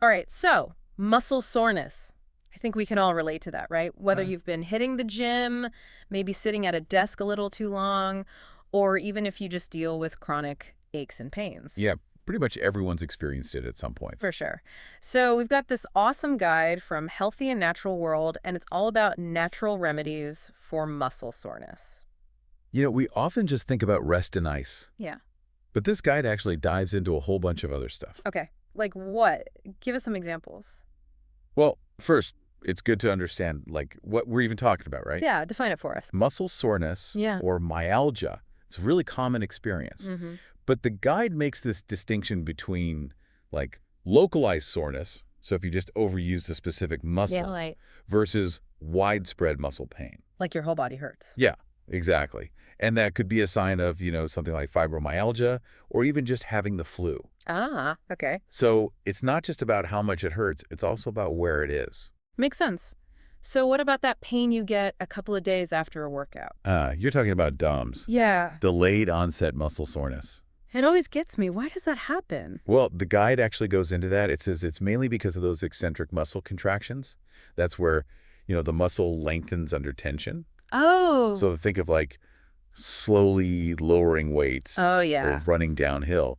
All right, so muscle soreness. I think we can all relate to that, right? Whether Uh, you've been hitting the gym, maybe sitting at a desk a little too long, or even if you just deal with chronic aches and pains. yeah, pretty much everyone's experienced it at some point. For sure. So we've got this awesome guide from Healthy and Natural World, and it's all about natural remedies for muscle soreness. We often just think about rest and ice, Yeah. but this guide actually dives into a whole bunch of other stuff. Okay. Like what? Give us some examples. Well, first, it's good to understand, what we're even talking about, right? Yeah, define it for us. Muscle soreness Yeah. or myalgia. It's a really common experience. Mm-hmm. But the guide makes this distinction between, localized soreness, so if you just overuse a specific Yeah, muscle, like versus widespread muscle pain. your whole body hurts. Yeah, exactly. And that could be a sign of, something like fibromyalgia or even just having the flu. Ah, okay. So it's not just about how much it hurts, it's also about where it is. Makes sense. So what about that pain you get a couple of days after a workout? You're talking about DOMS, Yeah. delayed onset muscle soreness. It always gets me. Why does that happen? Well, the guide actually goes into that. It says it's mainly because of those eccentric muscle contractions. That's where, the muscle lengthens under tension. Oh. So think of slowly lowering weights Oh, or yeah. running downhill.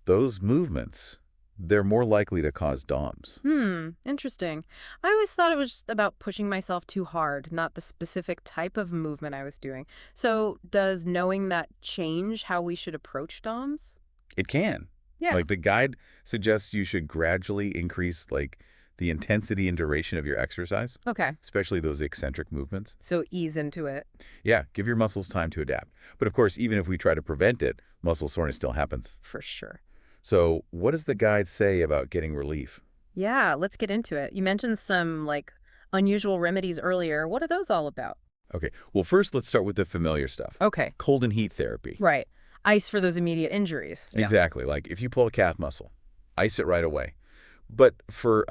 Those movements, they're more likely to cause DOMS. Interesting. I always thought it was just about pushing myself too hard, not the specific type of movement I was doing. So does knowing that change how we should approach DOMS? It can. Yeah. The guide suggests you should gradually increase the intensity and duration of your exercise, Okay. especially those eccentric movements. So ease into it. Yeah, give your muscles time to adapt. But of course, even if we try to prevent it, muscle soreness still happens. For sure. So what does the guide say about getting relief? Yeah, let's get into it. You mentioned some unusual remedies earlier. What are those all about? Okay, well, first let's start with the familiar stuff. Okay. Cold and heat therapy. Right. Ice for those immediate injuries. Yeah. Exactly. Like if you pull a calf muscle, ice it right away. But for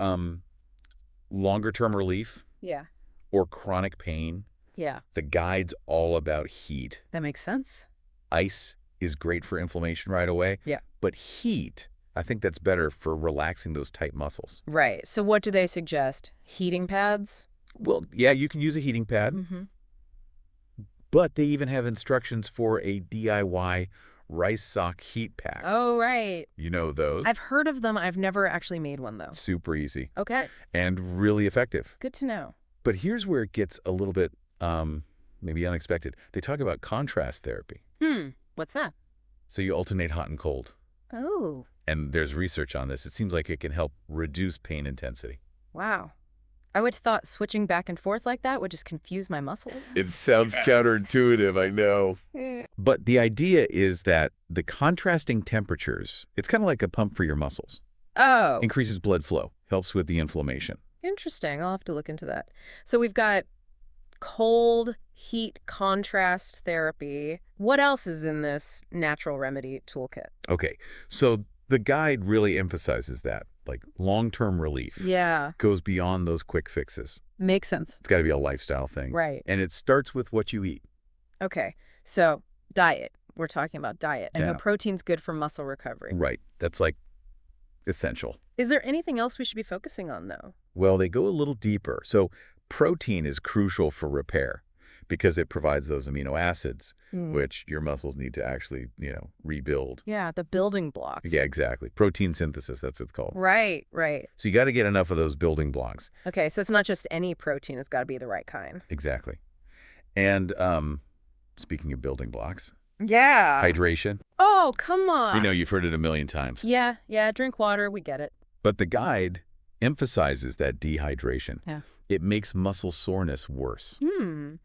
longer-term relief Yeah. or chronic pain, Yeah. the guide's all about heat. That makes sense. Ice is great for inflammation right away. Yeah. But heat, I think that's better for relaxing those tight muscles. Right. So what do they suggest? Heating pads? Well, yeah, you can use a heating pad, Mm-hmm. but they even have instructions for a DIY rice sock heat pack. Oh, right. You know those? I've heard of them. I've never actually made one, though. Super easy Okay. and really effective. Good to know. But here's where it gets a little bit maybe unexpected. They talk about contrast therapy. What's that? So you alternate hot and cold. Oh, And there's research on this. It seems like it can help reduce pain intensity. wow. I would have thought switching back and forth like that would just confuse my muscles. It sounds counterintuitive, I know. But the idea is that the contrasting temperatures, it's kind of like a pump for your muscles. Oh, Increases blood flow, helps with the inflammation. interesting. I'll have to look into that. So we've got cold, heat, contrast therapy. What else is in this natural remedy toolkit? Okay, so the guide really emphasizes that, long-term relief Yeah, goes beyond those quick fixes. makes sense. It's got to be a lifestyle thing. Right. And it starts with what you eat. Okay. So diet. We're talking about diet. I know Yeah. protein's good for muscle recovery. Right. That's essential. Is there anything else we should be focusing on, though? Well, they go a little deeper. So protein is crucial for repair because it provides those amino acids, which your muscles need to actually, rebuild. Yeah, the building blocks. Yeah, exactly. Protein synthesis, that's what it's called. Right, right. So you got to get enough of those building blocks. Okay, so it's not just any protein. It's got to be the right kind. Exactly. And speaking of building blocks, Yeah. hydration. Oh, come on. You've heard it a million times. Yeah, drink water. We get it. But the guide emphasizes that dehydration. Yeah. It makes muscle soreness worse. Okay.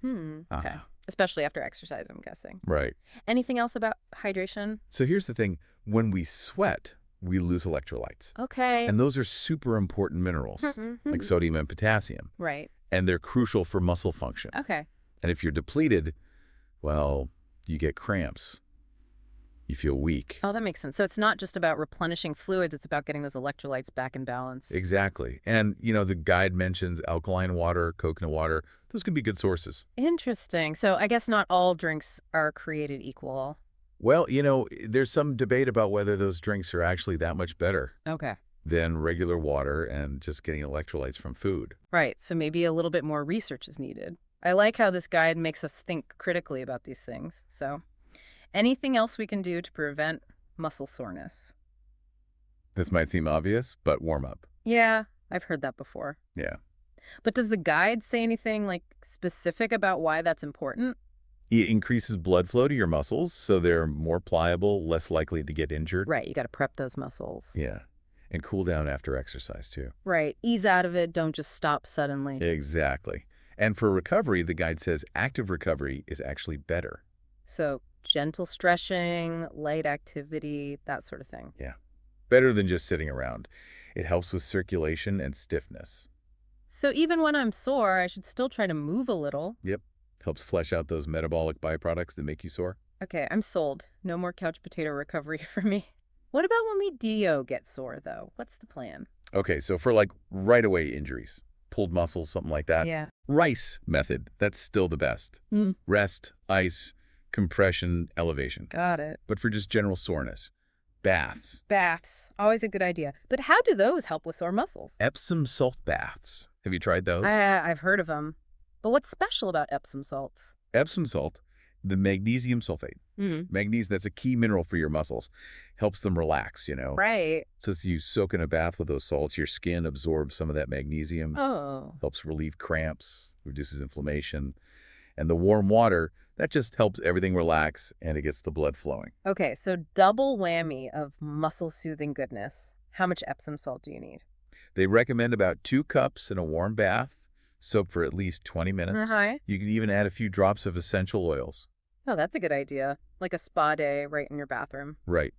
Uh-huh. Especially after exercise, I'm guessing. Right. Anything else about hydration? So here's the thing. When we sweat, we lose electrolytes. Okay. And those are super important minerals, like sodium and potassium. Right. And they're crucial for muscle function. Okay. And if you're depleted, well, you get cramps. You feel weak. Oh, that makes sense. So it's not just about replenishing fluids. It's about getting those electrolytes back in balance. Exactly. And, the guide mentions alkaline water, coconut water. Those can be good sources. Interesting. So I guess not all drinks are created equal. Well, there's some debate about whether those drinks are actually that much better. Okay. than regular water and just getting electrolytes from food. Right, so maybe a little bit more research is needed. I like how this guide makes us think critically about these things. So, anything else we can do to prevent muscle soreness? This might seem obvious, but warm up. Yeah, I've heard that before. Yeah. But does the guide say anything like specific about why that's important? It increases blood flow to your muscles, so they're more pliable, less likely to get injured. Right, you got to prep those muscles. Yeah. And cool down after exercise, too. Right, ease out of it, don't just stop suddenly. Exactly. And for recovery, the guide says active recovery is actually better. So, gentle stretching, light activity, that sort of thing. Yeah. Better than just sitting around. It helps with circulation and stiffness. So, even when I'm sore, I should still try to move a little. Yep. Helps flesh out those metabolic byproducts that make you sore. Okay, I'm sold. No more couch potato recovery for me. What about when we get sore, though? What's the plan? Okay, so for like right away injuries, pulled muscles, something like that. Yeah. Rice method, that's still the best. Mm, Rest, ice, compression, elevation. got it. But for just general soreness, baths. Baths, always a good idea. But how do those help with sore muscles? Epsom salt baths. Have you tried those? I've heard of them. But what's special about Epsom salts? Epsom salt, the magnesium sulfate. Mm. Magnesium, that's a key mineral for your muscles. Helps them relax, Right. So as you soak in a bath with those salts, your skin absorbs some of that magnesium. Oh. Helps relieve cramps, reduces inflammation. And the warm water, that just helps everything relax and it gets the blood flowing. Okay, so double whammy of muscle-soothing goodness. How much Epsom salt do you need? They recommend about 2 cups in a warm bath, soak for at least 20 minutes. Uh-huh. You can even add a few drops of essential oils. Oh, that's a good idea. Like a spa day right in your bathroom. Right.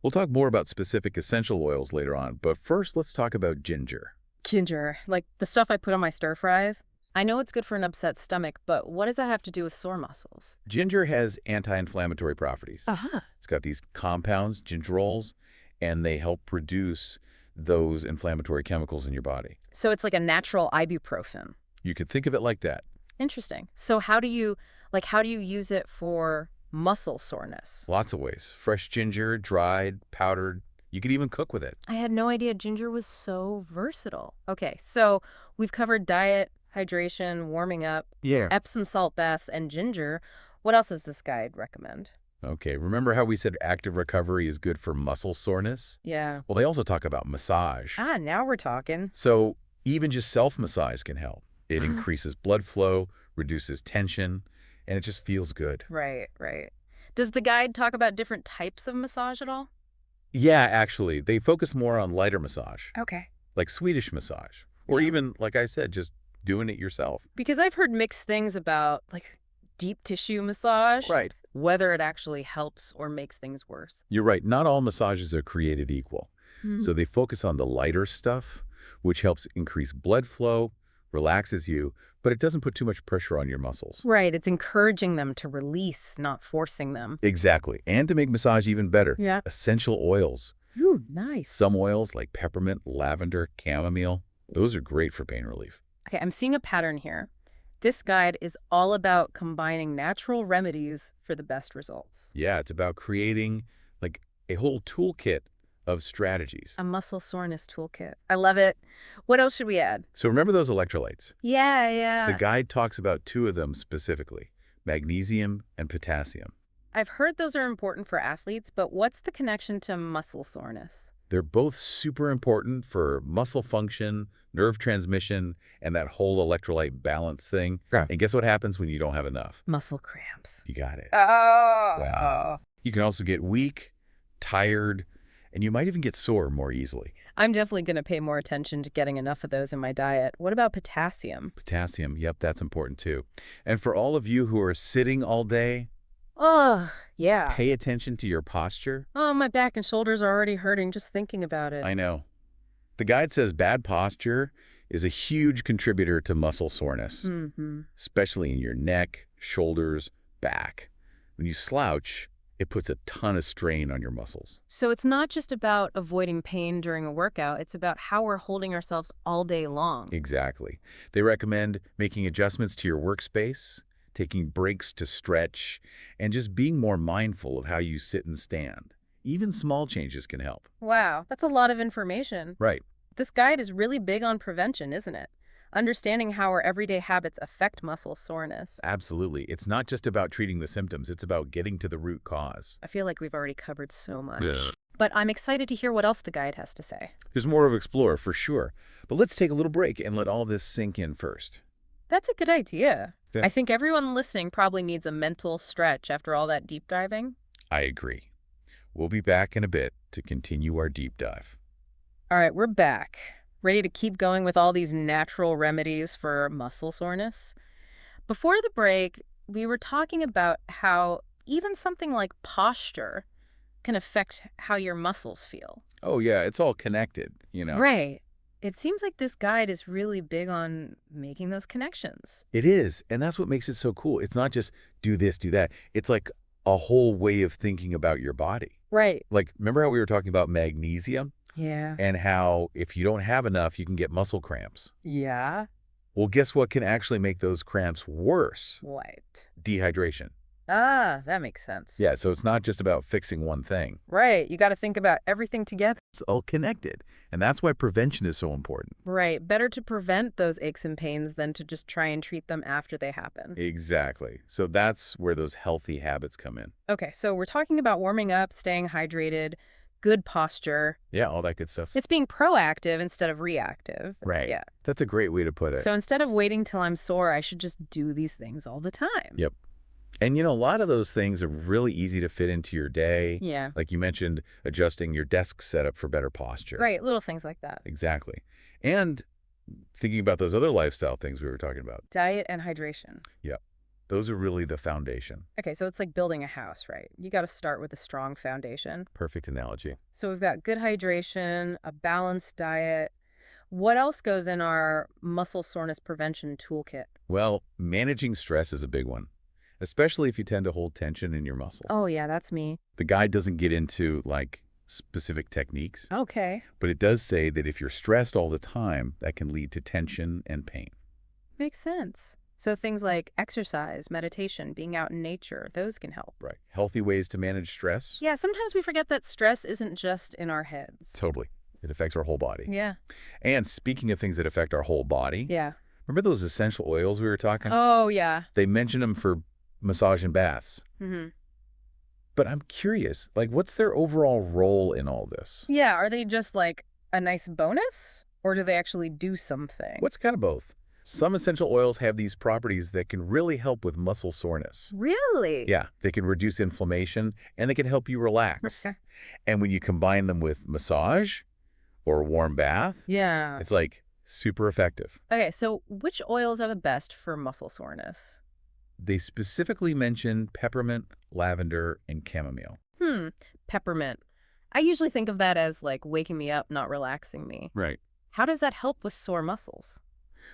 We'll talk more about specific essential oils later on, but first let's talk about ginger. Ginger, like the stuff I put on my stir fries. I know it's good for an upset stomach, but what does that have to do with sore muscles? Ginger has anti-inflammatory properties. Uh-huh. It's got these compounds, gingerols, and they help reduce those inflammatory chemicals in your body. So it's like a natural ibuprofen. You could think of it like that. Interesting. So how do you use it for muscle soreness? Lots of ways. Fresh ginger, dried, powdered. You could even cook with it. I had no idea ginger was so versatile. Okay, so we've covered diet, hydration, warming up, Yeah. Epsom salt baths, and ginger. What else does this guide recommend? Okay, remember how we said active recovery is good for muscle soreness? Yeah. Well, they also talk about massage. Ah, now we're talking. So even just self-massage can help. It increases blood flow, reduces tension, and it just feels good. Right, right. Does the guide talk about different types of massage at all? Yeah, actually, they focus more on lighter massage, Okay. like Swedish massage, or Yeah. even, like I said, just doing it yourself. Because I've heard mixed things about like deep tissue massage, Right. whether it actually helps or makes things worse. You're right. Not all massages are created equal. So they focus on the lighter stuff, which helps increase blood flow, relaxes you, but it doesn't put too much pressure on your muscles. Right, it's encouraging them to release, not forcing them. Exactly. And to make massage even better, Yeah. essential oils. Ooh, nice. Some oils like peppermint, lavender, chamomile, those are great for pain relief. Okay, I'm seeing a pattern here. This guide is all about combining natural remedies for the best results. Yeah, it's about creating like a whole toolkit of strategies. A muscle soreness toolkit. I love it. What else should we add? So remember those electrolytes? Yeah, yeah. The guide talks about 2 of them specifically, magnesium and potassium. I've heard those are important for athletes, but what's the connection to muscle soreness? They're both super important for muscle function, nerve transmission, and that whole electrolyte balance thing. Yeah. And guess what happens when you don't have enough? Muscle cramps. You got it. Oh. Wow. You can also get weak, tired, and you might even get sore more easily. I'm definitely going to pay more attention to getting enough of those in my diet. What about potassium? Potassium, yep, that's important too. And for all of you who are sitting all day, Ugh, yeah. pay attention to your posture. Oh, my back and shoulders are already hurting just thinking about it. I know. The guide says bad posture is a huge contributor to muscle soreness, especially in your neck, shoulders, back. When you slouch, it puts a ton of strain on your muscles. So it's not just about avoiding pain during a workout, it's about how we're holding ourselves all day long. Exactly. They recommend making adjustments to your workspace, taking breaks to stretch, and just being more mindful of how you sit and stand. Even small changes can help. Wow, that's a lot of information. Right. This guide is really big on prevention, isn't it? Understanding how our everyday habits affect muscle soreness. Absolutely. It's not just about treating the symptoms. It's about getting to the root cause. I feel like we've already covered so much. Yeah. But I'm excited to hear what else the guide has to say. There's more to explore for sure. But let's take a little break and let all this sink in first. That's a good idea. Yeah. I think everyone listening probably needs a mental stretch after all that deep diving. I agree. We'll be back in a bit to continue our deep dive. All right, we're back. Ready to keep going with all these natural remedies for muscle soreness? Before the break, we were talking about how even something like posture can affect how your muscles feel. Oh, yeah, it's all connected, Right. It seems like this guide is really big on making those connections. It is, and that's what makes it so cool. It's not just do this, do that. It's like a whole way of thinking about your body. Right. Like, remember how we were talking about magnesium Yeah. and how if you don't have enough, you can get muscle cramps? Yeah. Well, guess what can actually make those cramps worse? What? Dehydration. Ah, that makes sense. Yeah, so it's not just about fixing one thing. Right. You got to think about everything together. It's all connected, and that's why prevention is so important. Right. Better to prevent those aches and pains than to just try and treat them after they happen. Exactly. So that's where those healthy habits come in. Okay, so we're talking about warming up, staying hydrated, good posture. Yeah, all that good stuff. It's being proactive instead of reactive. Right. Yeah. That's a great way to put it. So instead of waiting till I'm sore, I should just do these things all the time. Yep. And a lot of those things are really easy to fit into your day. Yeah. Like you mentioned, adjusting your desk setup for better posture. Right, little things like that. Exactly. And thinking about those other lifestyle things we were talking about. Diet and hydration. Yep. Those are really the foundation. Okay, so it's like building a house, right? You got to start with a strong foundation. Perfect analogy. So we've got good hydration, a balanced diet. What else goes in our muscle soreness prevention toolkit? Well, managing stress is a big one, especially if you tend to hold tension in your muscles. Oh, yeah, that's me. The guide doesn't get into, specific techniques, Okay. but it does say that if you're stressed all the time, that can lead to tension and pain. Makes sense. So things like exercise, meditation, being out in nature, those can help. Right. Healthy ways to manage stress? Yeah, sometimes we forget that stress isn't just in our heads. Totally. It affects our whole body. Yeah. And speaking of things that affect our whole body, Yeah. remember those essential oils we were talking? Oh, yeah. They mention them for massage and baths. Mm-hmm. But I'm curious, what's their overall role in all this? Yeah, are they just like a nice bonus? Or do they actually do something? What's kind of both? Some essential oils have these properties that can really help with muscle soreness. Really? Yeah, they can reduce inflammation and they can help you relax. And when you combine them with massage or a warm bath, Yeah. it's super effective. Okay, so which oils are the best for muscle soreness? They specifically mention peppermint, lavender, and chamomile. Peppermint. I usually think of that as like waking me up, not relaxing me. Right. How does that help with sore muscles?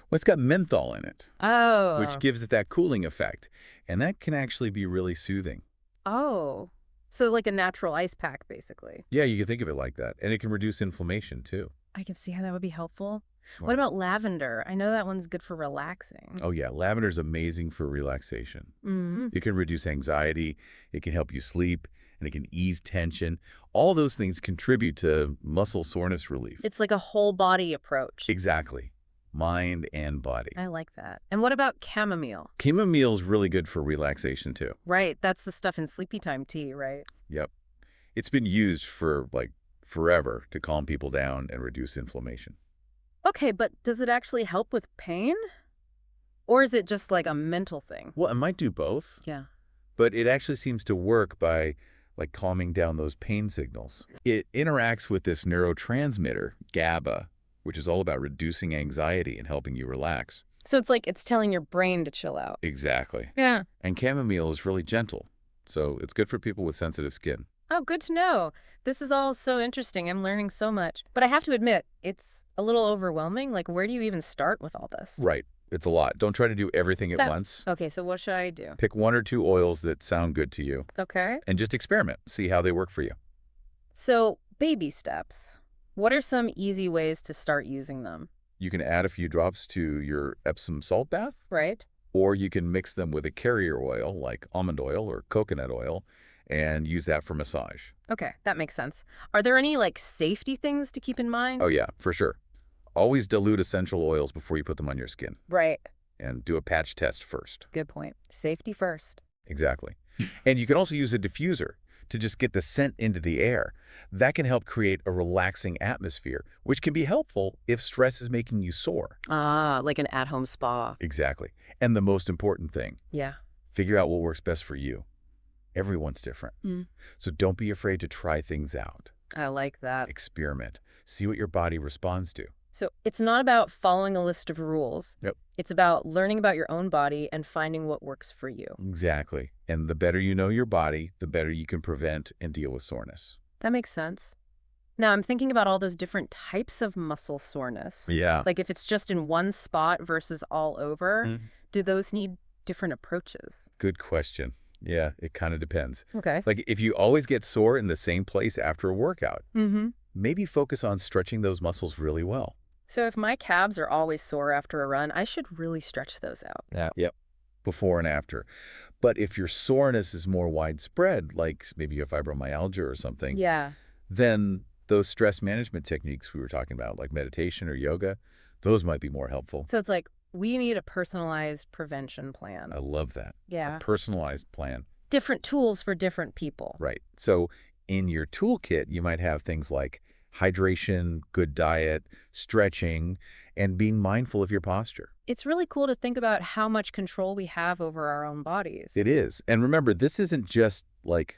Well, it's got menthol in it, Oh. which gives it that cooling effect. And that can actually be really soothing. Oh. So like a natural ice pack, basically. Yeah, you can think of it like that. And it can reduce inflammation, too. I can see how that would be helpful. Wow. What about lavender? I know that one's good for relaxing. Oh, yeah. Lavender's amazing for relaxation. Mm-hmm. It can reduce anxiety. It can help you sleep. And it can ease tension. All those things contribute to muscle soreness relief. It's like a whole body approach. Exactly. Mind and body. I like that. And what about chamomile? Chamomile's really good for relaxation, too. Right, that's the stuff in sleepy time tea, right? Yep. It's been used for, forever to calm people down and reduce inflammation. Okay, but does it actually help with pain? Or is it just like a mental thing? Well, it might do both, Yeah. but it actually seems to work by, calming down those pain signals. It interacts with this neurotransmitter, GABA, which is all about reducing anxiety and helping you relax. So it's like it's telling your brain to chill out. Exactly. Yeah. And chamomile is really gentle, so it's good for people with sensitive skin. Oh, good to know. This is all so interesting. I'm learning so much. But I have to admit, it's a little overwhelming. Like, where do you even start with all this? Right. It's a lot. Don't try to do everything at once. Okay, so what should I do? Pick 1 or 2 oils that sound good to you Okay. and just experiment. See how they work for you. So, baby steps. What are some easy ways to start using them? You can add a few drops to your Epsom salt bath, Right? or you can mix them with a carrier oil like almond oil or coconut oil and use that for massage. Okay, that makes sense. Are there any, like, safety things to keep in mind? Oh yeah, for sure. Always dilute essential oils before you put them on your skin, Right. and do a patch test first. Good point. Safety first. Exactly. And you can also use a diffuser to just get the scent into the air. That can help create a relaxing atmosphere, which can be helpful if stress is making you sore. Ah, like an at-home spa. Exactly. And the most important thing, Yeah. figure out what works best for you. Everyone's different. Mm. So don't be afraid to try things out. I like that. Experiment. See what your body responds to. So it's not about following a list of rules. Yep. It's about learning about your own body and finding what works for you. Exactly. And the better you know your body, the better you can prevent and deal with soreness. That makes sense. Now, I'm thinking about all those different types of muscle soreness. Yeah. Like if it's just in one spot versus all over, do those need different approaches? Good question. Yeah, it kind of depends. Okay. Like if you always get sore in the same place after a workout, Mm-hmm. maybe focus on stretching those muscles really well. So if my calves are always sore after a run, I should really stretch those out. Yeah. Yep. Before and after. But if your soreness is more widespread, like maybe you have fibromyalgia or something, Yeah. then those stress management techniques we were talking about, like meditation or yoga, those might be more helpful. So it's like we need a personalized prevention plan. I love that. Yeah. A personalized plan. Different tools for different people. Right. So in your toolkit, you might have things like hydration, good diet, stretching, and being mindful of your posture. It's really cool to think about how much control we have over our own bodies. It is. And remember, this isn't just like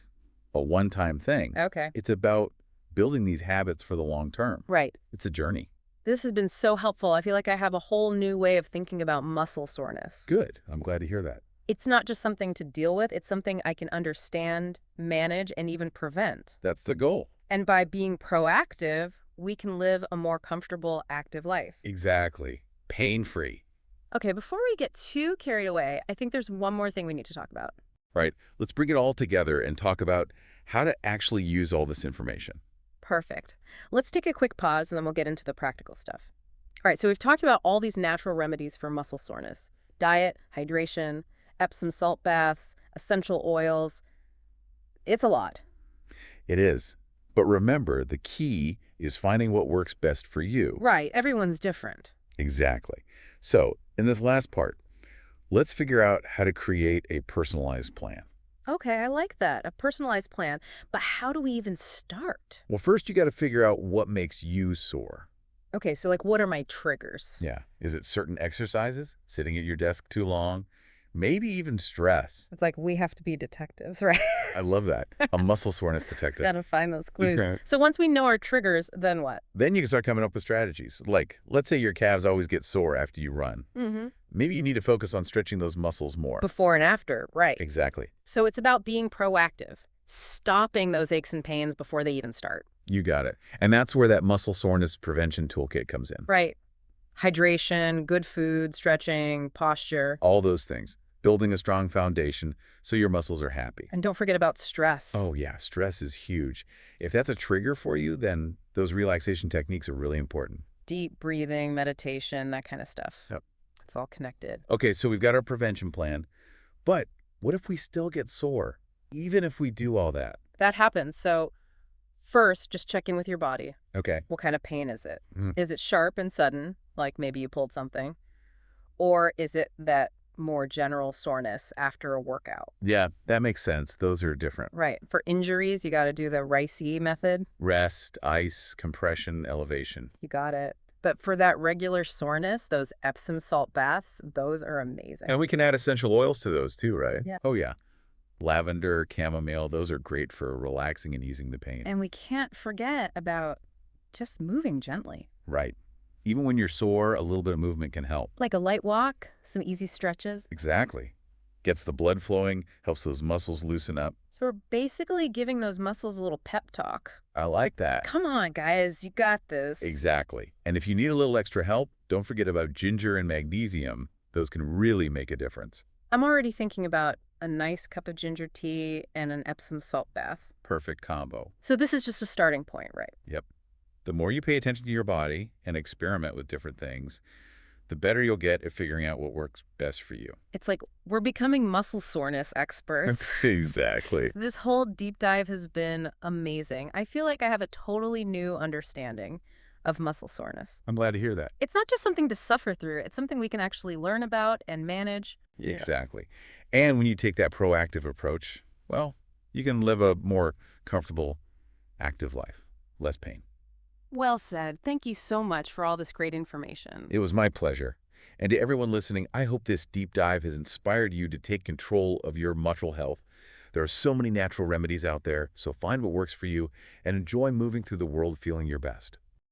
a one-time thing. Okay. It's about building these habits for the long term. Right. It's a journey. This has been so helpful. I feel like I have a whole new way of thinking about muscle soreness. Good. I'm glad to hear that. It's not just something to deal with. It's something I can understand, manage, and even prevent. That's the goal. And by being proactive, we can live a more comfortable, active life. Exactly. Pain-free. Okay, before we get too carried away, I think there's one more thing we need to talk about. Right. Let's bring it all together and talk about how to actually use all this information. Perfect. Let's take a quick pause and then we'll get into the practical stuff. All right, so we've talked about all these natural remedies for muscle soreness. Diet, hydration, Epsom salt baths, essential oils. It's a lot. It is. But remember, the key is finding what works best for you. Right, everyone's different. Exactly. So, in this last part, let's figure out how to create a personalized plan. Okay, I like that, a personalized plan. But how do we even start? Well, first you got to figure out what makes you sore. Okay, so like what are my triggers? Yeah. Is it certain exercises? Sitting at your desk too long? Maybe even stress. It's like we have to be detectives, right? I love that. A muscle soreness detective. Gotta find those clues. Okay. So once we know our triggers, then what? Then you can start coming up with strategies. Like, let's say your calves always get sore after you run. Mm-hmm. Maybe you need to focus on stretching those muscles more. Before and after, right. Exactly. So it's about being proactive, stopping those aches and pains before they even start. You got it. And that's where that muscle soreness prevention toolkit comes in. Right. Hydration, good food, stretching, posture. All those things. Building a strong foundation so your muscles are happy. And don't forget about stress. Oh, yeah. Stress is huge. If that's a trigger for you, then those relaxation techniques are really important. Deep breathing, meditation, that kind of stuff. Yep. It's all connected. Okay, so we've got our prevention plan. But what if we still get sore, even if we do all that? That happens. So first, just check in with your body. Okay. What kind of pain is it? Mm. Is it sharp and sudden, like maybe you pulled something? Or is it that more general soreness after a workout? Yeah, that makes sense. Those are different. Right. For injuries, you got to do the Ricey method. Rest, ice, compression, elevation. You got it. But for that regular soreness, those Epsom salt baths, those are amazing. And we can add essential oils to those too, right? Yeah. Oh, yeah. Lavender, chamomile, those are great for relaxing and easing the pain. And we can't forget about just moving gently. Right. Even when you're sore, a little bit of movement can help. Like a light walk, some easy stretches. Exactly. Gets the blood flowing, helps those muscles loosen up. So we're basically giving those muscles a little pep talk. I like that. Come on, guys, you got this. Exactly. And if you need a little extra help, don't forget about ginger and magnesium. Those can really make a difference. I'm already thinking about a nice cup of ginger tea and an Epsom salt bath. Perfect combo. So this is just a starting point, right? Yep. The more you pay attention to your body and experiment with different things, the better you'll get at figuring out what works best for you. It's like we're becoming muscle soreness experts. Exactly. This whole deep dive has been amazing. I feel like I have a totally new understanding of muscle soreness. I'm glad to hear that. It's not just something to suffer through, it's something we can actually learn about and manage. Yeah. Exactly. And when you take that proactive approach, well, you can live a more comfortable, active life. Less pain. Well said. Thank you so much for all this great information. It was my pleasure. And to everyone listening, I hope this deep dive has inspired you to take control of your muscle health. There are so many natural remedies out there, so find what works for you and enjoy moving through the world feeling your best.